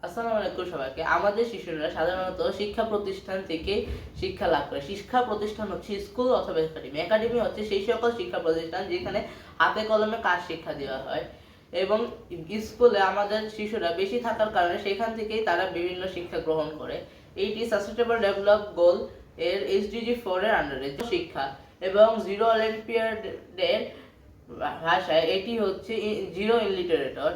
আসসালামু আলাইকুম সবাইকে। আমাদের শিশুরা সাধারণত শিক্ষা প্রতিষ্ঠান থেকে শিক্ষা লাভ করে। শিক্ষা প্রতিষ্ঠান হচ্ছে স্কুল অথবা একাডেমি। একাডেমি হচ্ছে সেই সকল শিক্ষা প্রতিষ্ঠান যেখানে হাতে কলমে কাজ শিক্ষা দেওয়া হয়, এবং স্কুলে আমাদের শিশুরা বেশি থাকার কারণে সেখান থেকেই তারা বিভিন্ন শিক্ষা গ্রহণ করে। এইটি সাস্টেনেবল ডেভেলপ গোল এর SDG 4 এর আন্ডারে শিক্ষা, এবং জিরো অলিম্পিয়াডের ভাষায় এটি হচ্ছে জিরো ইলিটারেটর।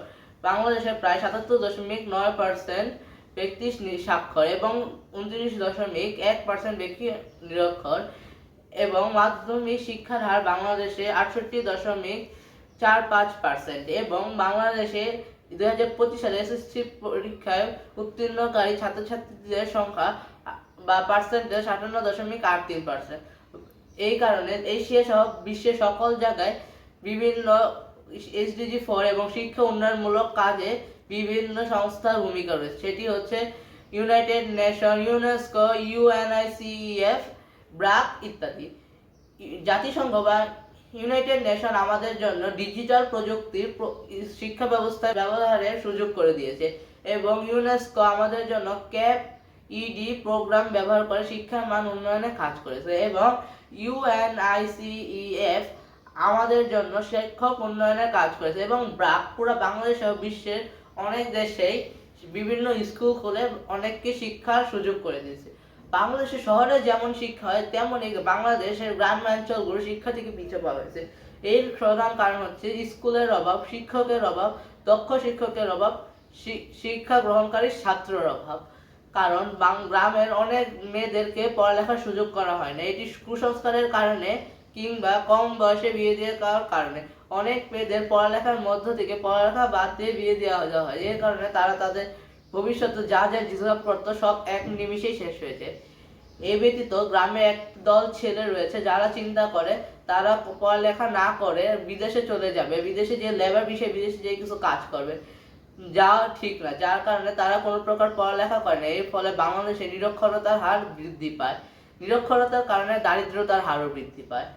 বাংলাদেশে প্রায় ৭৭.৯% ব্যক্তি সাক্ষর এবং ২৯.১% ব্যক্তি নিরক্ষর, এবং মাধ্যমিক শিক্ষার হার বাংলাদেশে ৬৮.৪৫%, এবং বাংলাদেশে ২০২৫ সালে SSC পরীক্ষায় উত্তীর্ণকারী ছাত্রছাত্রীদের সংখ্যা বা পার্সেন্টেজ ৫৮.৮৩%। এই কারণে এশিয়া সহ বিশ্বের সকল জায়গায় বিভিন্ন SDG 4 এবং শিক্ষা উন্নয়নমূলক কাজে বিভিন্ন সংস্থার ভূমিকা রয়েছে। সেটি হচ্ছে United nation, UNESCO, UNICEF, BRAC ইত্যাদি। জাতিসংঘ বা ইউনাইটেড নেশন আমাদের জন্য ডিজিটাল প্রযুক্তির শিক্ষা ব্যবস্থায় ব্যবহারের সুযোগ করে দিয়েছে, এবং ইউনেস্কো আমাদের জন্য ক্যাপ ইডি প্রোগ্রাম ব্যবহার করে শিক্ষার মান উন্নয়নে কাজ করেছে, এবং UNICEF আমাদের জন্য শিক্ষক উন্নয়নের কাজ করেছে, এবং ব্র্যাক পুরো বাংলাদেশ সহ বিশ্বের অনেক দেশেই বিভিন্ন স্কুল খুলে অনেককে শিক্ষার সুযোগ করে দিয়েছে। বাংলাদেশের শহরে যেমন শিক্ষা হয় তেমনই বাংলাদেশের গ্রামাঞ্চলগুলো শিক্ষা থেকে পিছিয়ে পড়া হয়েছে। এর প্রধান কারণ হচ্ছে স্কুলের অভাব, শিক্ষকের অভাব, দক্ষ শিক্ষকের অভাব, শিক্ষা গ্রহণকারী ছাত্রের অভাব। কারণ গ্রামের অনেক মেয়েদেরকে পড়ালেখার সুযোগ করা হয় না। এটি কুসংস্কারের কারণে কিংবা কম বয়সে বিয়ে দেওয়ার কারণে অনেক মেয়েদের পড়ালেখার মধ্য থেকে পড়ালেখা বাদ দিয়ে বিয়ে দেওয়া হয়। এর কারণে তারা তাদের ভবিষ্যতে যা যা ডিজার্ভ করতো সব এক নিমিষেই শেষ হয়েছে। এ ব্যতীত গ্রামে এক দল ছেলে রয়েছে যারা চিন্তা করে তারা পড়ালেখা না করে বিদেশে চলে যাবে, বিদেশে যে লেবার বিষয়ে বিদেশে যে কিছু কাজ করবে, যা ঠিক না। যার কারণে তারা কোনো প্রকার পড়ালেখা করে না। এর ফলে বাংলাদেশে নিরক্ষরতার হার বৃদ্ধি পায়। নিরক্ষরতার কারণে দারিদ্রতার হারও বৃদ্ধি পায়।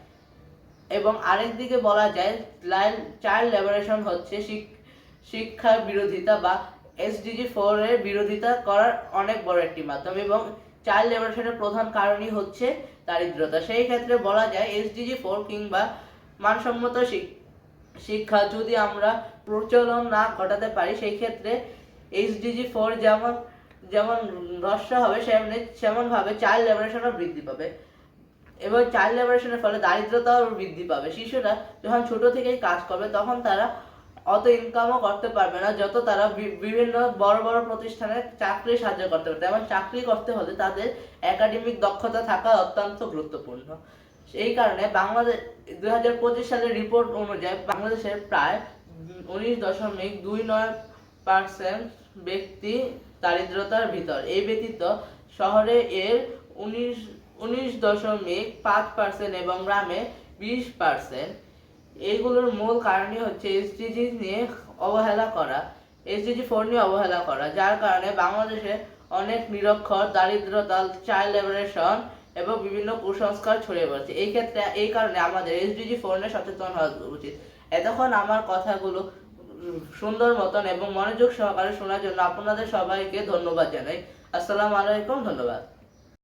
এবং আরেক দিকে বলা যায় চাইল্ড লেবারেশন হচ্ছে শিক্ষার বিরোধিতা বা SDG 4 এর বিরোধিতা করার অনেক বড় একটি মাধ্যম, এবং চাইল্ড লেবারেশনের প্রধান কারণই হচ্ছে দারিদ্রতা। সেই ক্ষেত্রে বলা যায় SDG 4 কিংবা মানসম্মত শিক্ষা যদি আমরা প্রচলন না ঘটাতে পারি, সেই ক্ষেত্রে SDG 4 যেমন যেমন হ্রস্ব হবে সেমন ভাবে চাইল্ড লেবারেশনও বৃদ্ধি পাবে, এবং চাইল্ড লেবারেশনের ফলে দারিদ্রতাও বৃদ্ধি পাবে। শিশুরা যখন ছোট থেকেই কাজ করবে তখন তারা অত ইনকামও করতে পারবে না যত তারা বিভিন্ন বড় বড় প্রতিষ্ঠানে চাকরি সাহায্য করতে পারবে। এবং চাকরি করতে হলে তাদের একাডেমিক দক্ষতা থাকা অত্যন্ত গুরুত্বপূর্ণ। এই কারণে বাংলাদেশ 2025 সালের রিপোর্ট অনুযায়ী বাংলাদেশের প্রায় 19.29% ব্যক্তি দারিদ্রতার ভিতর। এই ব্যতীত শহরে এর 19.5% এবং গ্রামে 20%। এইগুলোর মূল কারণই হচ্ছে SDG নিয়ে অবহেলা করা, SDG 4 নিয়ে অবহেলা করা, যার কারণে বাংলাদেশে অনেক নিরক্ষর, দারিদ্রতা, চাইল্ড লেবারেশন এবং বিভিন্ন কুসংস্কার ছড়িয়ে পড়ছে। এই কারণে আমাদের SDG 4 নিয়ে সচেতন হওয়া উচিত। এতক্ষণ আমার কথাগুলো সুন্দর মতন এবং মনোযোগ সহকারে শোনার জন্য আপনাদের সবাইকে ধন্যবাদ জানাই। আসসালামু আলাইকুম, ধন্যবাদ।